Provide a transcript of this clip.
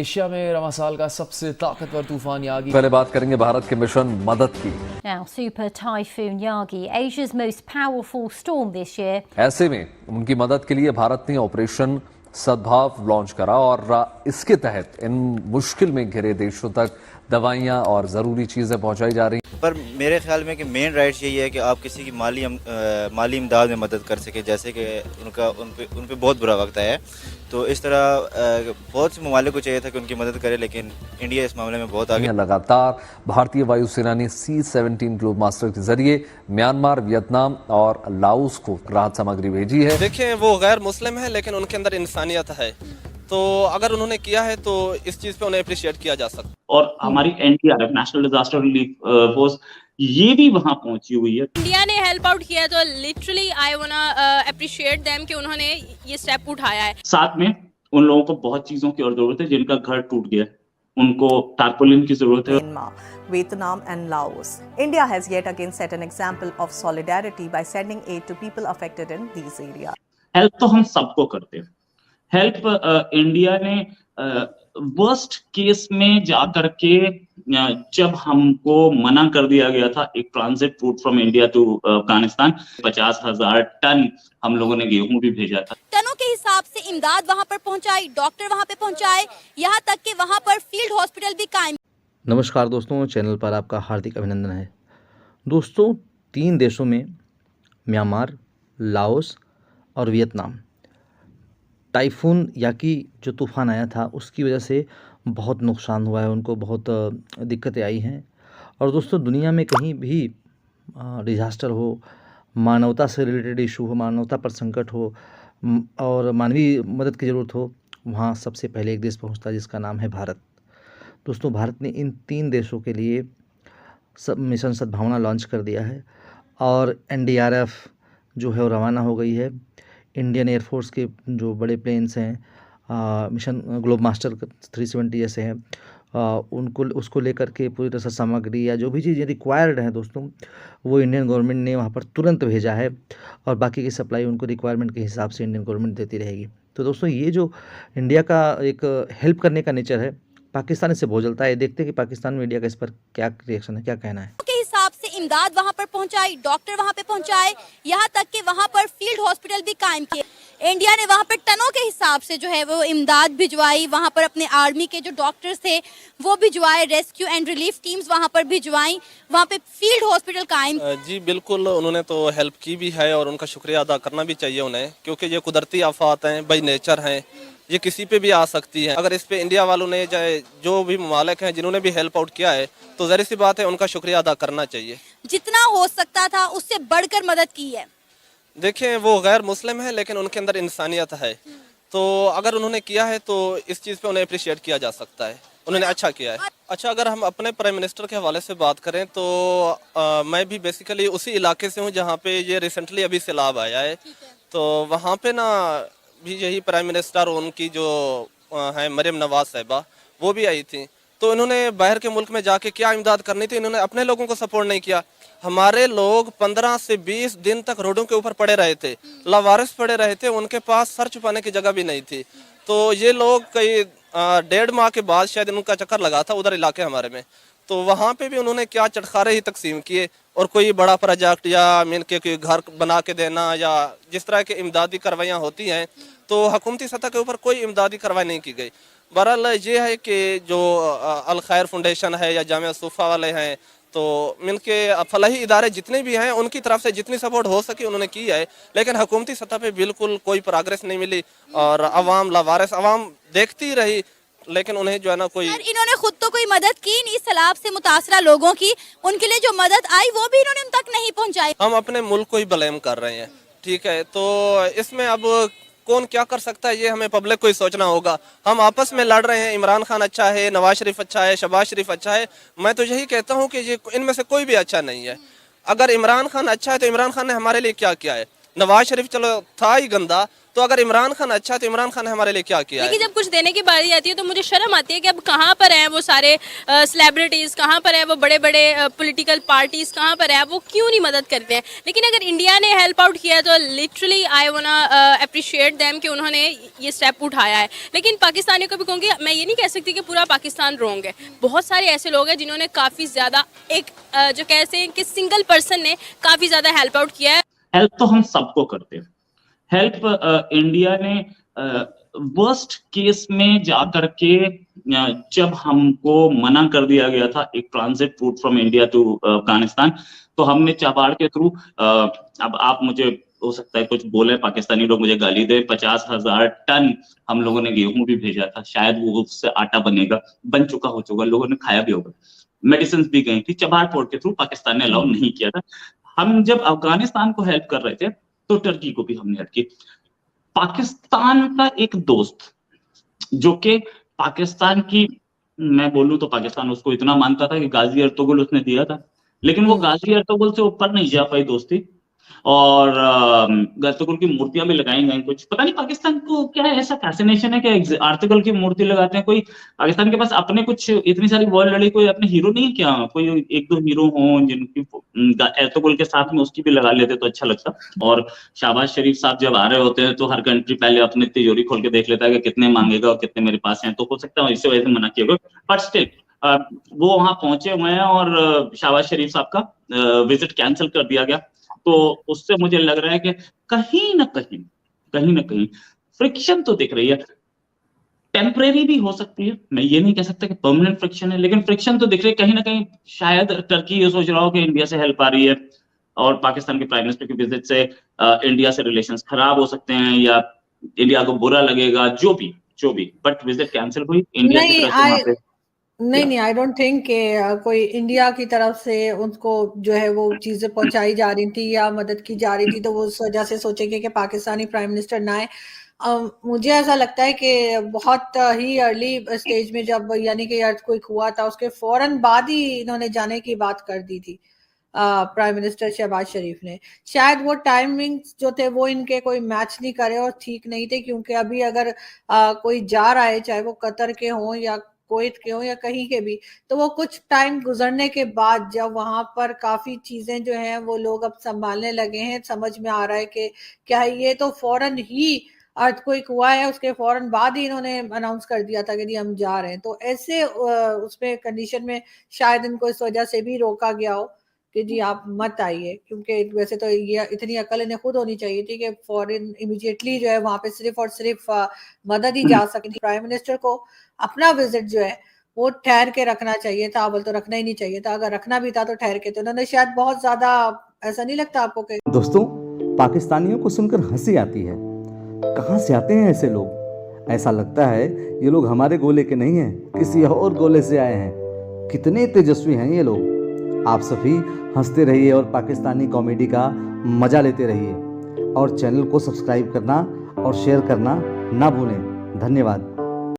Asia में रवां साल का सबसे ताकतवर तूफान यागी। पहले बात करेंगे भारत के मिशन मदद की। Now, Super Typhoon Yagi, Asia's most powerful storm this year. ऐसे में उनकी मदद के लिए भारत ने ऑपरेशन सद्भाव लॉन्च करा और इसके तहत इन मुश्किल में घिरे देशों तक दवाइयां और जरूरी चीजें पहुंचाई जा रही। पर मेरे ख्याल में कि मेन राइट्स यही है कि आप किसी की माली इमदाद में मदद कर सके, जैसे कि उन पे बहुत बुरा वक्त आया है। तो इस तरह बहुत से ममालिक को चाहिए था कि उनकी मदद करे, लेकिन इंडिया इस मामले में बहुत आगे। लगातार भारतीय वायुसेना ने C-17 ग्लोब मास्टर के जरिए म्यांमार, वियतनाम और लाओस को राहत सामग्री भेजी है। देखें, वो गैर मुस्लिम है लेकिन उनके अंदर इंसानियत है, तो अगर उन्होंने किया है तो इस चीज पे उन्हें अप्रिशिएट किया जा सकता है। और हमारी NDRF national disaster relief force ये भी वहां पहुंची हुई है। इंडिया ने हेल्प आउट किया, तो लिटरली आई वांना अप्रिशिएट देम कि उन्होंने ये स्टेप उठाया है। साथ में उन लोगों को बहुत चीजों की और जरूरत है जिनका घर टूट गया, उनको टारपोलिन की जरूरत है। Myanmar, Vietnam and Laos. India has yet again set an example of solidarity by sending aid to people affected in these areas. Help तो हम सबको करते हैं। हेल्प इंडिया ने वर्स्ट केस में जाकर के जब हमको मना कर दिया गया था एक transit route from India to Afghanistan, 50,000 ton हम लोगों ने गेहूं भी भेजा था। टनों के हिसाब से इमदाद वहां पर पहुंचाई, डॉक्टर वहां पे पहुंचाए, यहाँ तक कि वहां पर फील्ड हॉस्पिटल भी कायम। नमस्कार दोस्तों, चैनल पर आपका हार्दिक अभिनंदन है। दोस्तों, 3 देशों में म्यांमार, लाओस और वियतनाम टाइफून याकी जो तूफ़ान आया था उसकी वजह से बहुत नुकसान हुआ है, उनको बहुत दिक्कतें आई हैं। और दोस्तों, दुनिया में कहीं भी डिज़ास्टर हो, मानवता से रिलेटेड इशू हो, मानवता पर संकट हो और मानवीय मदद की ज़रूरत हो, वहाँ सबसे पहले एक देश पहुँचता है जिसका नाम है भारत। दोस्तों, भारत ने इन 3 देशों के लिए मिशन सद्भावना लॉन्च कर दिया है और NDRF जो है वो रवाना हो गई है। इंडियन एयरफोर्स के जो बड़े प्लेन्स हैं, मिशन ग्लोब मास्टर 370 जैसे हैं, उसको लेकर के पूरी तरह से सामग्री या जो भी चीज़ें रिक्वायर्ड हैं दोस्तों, वो इंडियन गवर्नमेंट ने वहाँ पर तुरंत भेजा है और बाकी की सप्लाई उनको रिक्वायरमेंट के हिसाब से इंडियन गवर्नमेंट देती रहेगी। तो दोस्तों, ये जो इंडिया का एक हेल्प करने का नेचर है, पाकिस्तान इससे बहुत जलता है। देखते हैं कि पाकिस्तान में इंडिया का इस पर क्या रिएक्शन है, क्या कहना है। के हिसाब से इमदाद वहां पर पहुंचाई, डॉक्टर वहां पे पहुंचाए, यहाँ तक कि वहां पर फील्ड हॉस्पिटल भी कायम किए। इंडिया ने वहां पर टनों के हिसाब से जो है वो इमदाद भिजवाई, वहां पर अपने आर्मी के जो डॉक्टर्स थे वो भिजवाए, रेस्क्यू एंड रिलीफ टीम्स वहां पर भिजवाई, वहां पे फील्ड हॉस्पिटल कायम। जी बिल्कुल, उन्होंने तो हेल्प की भी है और उनका शुक्रिया अदा करना भी चाहिए उन्हें, क्योंकि ये कुदरती आफात हैं, बाई नेचर हैं, ये किसी पे भी आ सकती है। अगर इस पे इंडिया वालों ने जो भी ममालिक हैं जिन्होंने भी हेल्प आउट किया है, तो ज़ाहिर सी बात है उनका शुक्रिया अदा करना चाहिए। जितना हो सकता था उससे बढ़कर मदद की है। देखें, वो गैर मुस्लिम है लेकिन उनके अंदर इंसानियत है, तो अगर उन्होंने किया है तो इस चीज़ पे उन्हें अप्रिशिएट किया जा सकता है, उन्होंने अच्छा किया है। अच्छा, अगर हम अपने प्राइम मिनिस्टर के हवाले से बात करें तो मैं भी बेसिकली उसी इलाके से हूँ जहाँ पे ये रिसेंटली अभी सैलाब आया है, तो वहाँ पे ना भी यही प्राइम मिनिस्टर उनकी जो है मरियम नवाज साहिबा, वो भी आई थी। तो इन्होंने बाहर के मुल्क में जाके क्या इमदाद करनी थी, इन्होंने अपने लोगों को सपोर्ट नहीं किया। हमारे लोग 15 से 20 दिन तक रोडों के ऊपर पड़े रहे थे, लावारिस पड़े रहे थे, उनके पास सर छुपाने की जगह भी नहीं थी। तो ये लोग कई 1.5 माह के बाद शायद उनका चक्कर लगा था उधर इलाके हमारे में, तो वहाँ पे भी उन्होंने क्या चटखारे ही तकसीम किए और कोई बड़ा प्रोजेक्ट या मीन के कोई घर बना के देना या जिस तरह के इमदादी कार्रवाइयाँ होती हैं, तो हुकूमती सतह के ऊपर कोई इमदादी कार्रवाई नहीं की गई। बहरहाल ये है कि जो अल खैर फाउंडेशन है या जामिया सूफा वाले हैं, तो मिलके फलाही इदारे जितने भी हैं उनकी तरफ से जितनी सपोर्ट हो सकी उन्होंने की है, लेकिन हुकूमती सतह पे बिल्कुल कोई प्रोग्रेस नहीं मिली और अवाम लावारिस अवाम देखती रही, लेकिन उन्हें जो है ना कोई। इन्होंने खुद तो कोई मदद की नहीं, सैलाब से मुतासरा लोगों की, उनके लिए जो मदद आई वो भी इन्होंने उन तक नहीं पहुँचाई। हम अपने मुल्क को ही ब्लेम कर रहे हैं, ठीक है, तो इसमें अब कौन क्या कर सकता है ये हमें पब्लिक को ही सोचना होगा। हम आपस में लड़ रहे हैं, इमरान खान अच्छा है, नवाज शरीफ अच्छा है, शहबाज शरीफ अच्छा है, मैं तो यही कहता हूँ कि ये इनमें से कोई भी अच्छा नहीं है। अगर इमरान खान अच्छा है तो इमरान खान ने हमारे लिए क्या किया है? नवाज शरीफ चलो था ही गंदा, तो अगर इमरान खान अच्छा है तो इमरान खान ने हमारे लिए क्या किया है? लेकिन जब कुछ देने की बारी आती है तो मुझे शर्म आती है कि अब कहाँ पर हैं वो सारे सेलिब्रिटीज़, कहाँ पर हैं वो बड़े बड़े पॉलिटिकल पार्टीज़, कहाँ पर हैं वो क्यों नहीं मदद करते हैं। लेकिन अगर इंडिया ने हेल्प आउट किया तो लिटरली आई वांना अप्रिशिएट देम कि उन्होंने ये स्टेप उठाया है। लेकिन पाकिस्तानियों को भी कहूँगी, मैं ये नहीं कह सकती कि पूरा पाकिस्तान रोंग है। बहुत सारे ऐसे लोग हैं जिन्होंने काफ़ी ज़्यादा एक जो कहते हैं कि सिंगल पर्सन ने काफ़ी ज़्यादा हेल्प आउट किया है। हेल्प तो हम सबको करते हैं। हेल्प इंडिया ने वर्स्ट केस में जाकर के जब हमको मना कर दिया गया था एक transit route from India to Afghanistan, तो हमने चबाड़ के थ्रू, अब आप मुझे हो सकता है कुछ बोले, पाकिस्तानी लोग मुझे गाली दे, 50,000 टन हम लोगों ने गेहूं भी भेजा था, शायद वो उससे आटा बनेगा, बन चुका हो चुका, लोगों ने खाया भी होगा, मेडिसिन भी गई थी, चबाड़ पोर्ट के थ्रू पाकिस्तान ने अलाउ नहीं किया था। हम जब अफगानिस्तान को हेल्प कर रहे थे तो टर्की को भी हमने हेल्प की। पाकिस्तान का एक दोस्त जो कि पाकिस्तान की, मैं बोलूं तो पाकिस्तान उसको इतना मानता था कि गाजी अर्तुगरुल उसने दिया था, लेकिन वो गाजी अर्तुगरुल से ऊपर नहीं जा पाई दोस्ती, और अर्तुगरुल की मूर्तियां भी लगाई गई। कुछ पता नहीं पाकिस्तान को क्या है, ऐसा फैसिनेशन है कि अर्तुगरुल की मूर्ति लगाते हैं। कोई पाकिस्तान के पास अपने कुछ इतनी सारी वॉर लड़ी, कोई अपने हीरो नहीं है क्या? कोई एक दो हीरो हों जिनकी अर्तुगरुल के साथ में उसकी भी लगा लेते तो अच्छा लगता। और शहबाज शरीफ साहब जब आ रहे होते हैं तो हर कंट्री पहले अपनी तिजोरी खोल के देख लेता है कि कितने मांगेगा और कितने मेरे पास हैं, तो हो सकता है इसी वजह से मना किया गया। बट स्टिल वो वहां पहुंचे हुए हैं और शहबाज शरीफ साहब का विजिट कैंसिल कर दिया गया। तो उससे मुझे लग रहा है कि कहीं ना कहीं फ्रिक्शन तो दिख रही है। टेम्परेरी भी हो सकती है, मैं ये नहीं कह सकता कि परमानेंट फ्रिक्शन है, लेकिन फ्रिक्शन तो दिख रही है। कहीं ना कहीं शायद टर्की ये सोच रहा हो कि इंडिया से हेल्प आ रही है और पाकिस्तान के प्राइम मिनिस्टर की विजिट से इंडिया से रिलेशंस खराब हो सकते हैं या इंडिया को बुरा लगेगा, जो भी। बट विजिट कैंसिल हुई इंडिया की तरफ से वहां पे। नहीं, आई डोंट थिंक कि कोई इंडिया की तरफ से उनको जो है वो चीजें पहुंचाई जा रही थी या मदद की जा रही थी, तो वो उस वजह से सोचेंगे कि पाकिस्तानी प्राइम मिनिस्टर ना आए। मुझे ऐसा लगता है कि बहुत ही अर्ली स्टेज में जब यानी कि अर्थक्वेक हुआ था उसके फौरन बाद ही इन्होंने जाने की बात कर दी थी प्राइम मिनिस्टर शहबाज शरीफ ने। शायद वो टाइमिंग्स जो थे वो इनके कोई मैच नहीं करे और ठीक नहीं थे, क्योंकि अभी अगर कोई जा रहा है, चाहे वो कतर के हों या कुवैत के हो या कहीं के भी, तो वो कुछ टाइम गुजरने के बाद जब वहां पर काफी चीजें जो हैं वो लोग अब संभालने लगे हैं, समझ में आ रहा है कि क्या है, ये तो फौरन ही अर्थक्वेक हुआ है, उसके फौरन बाद ही इन्होंने अनाउंस कर दिया था कि जी हम जा रहे हैं। तो ऐसे उसमें कंडीशन में शायद इनको इस वजह से भी रोका गया हो कि जी आप मत आइए, क्योंकि वैसे तो ये इतनी अकल इन्हें खुद होनी चाहिए थी कि फॉरेन इमीडिएटली जो है वहां पे सिर्फ और सिर्फ मदद ही जा सकती। प्राइम मिनिस्टर को अपना विजिट जो है वो ठहर के रखना चाहिए था, अव्वल तो रखना ही नहीं चाहिए था, अगर रखना भी था तो ठहर के। तो उन्होंने शायद बहुत ज्यादा, ऐसा नहीं लगता आपको कि दोस्तों पाकिस्तानियों को सुनकर हंसी आती है, कहाँ से आते हैं ऐसे लोग? ऐसा लगता है ये लोग हमारे गोले के नहीं हैं, किसी और गोले से आए हैं। कितने तेजस्वी हैं ये लोग। आप सभी हंसते रहिए और पाकिस्तानी कॉमेडी का मजा लेते रहिए, और चैनल को सब्सक्राइब करना और शेयर करना ना भूलें। धन्यवाद।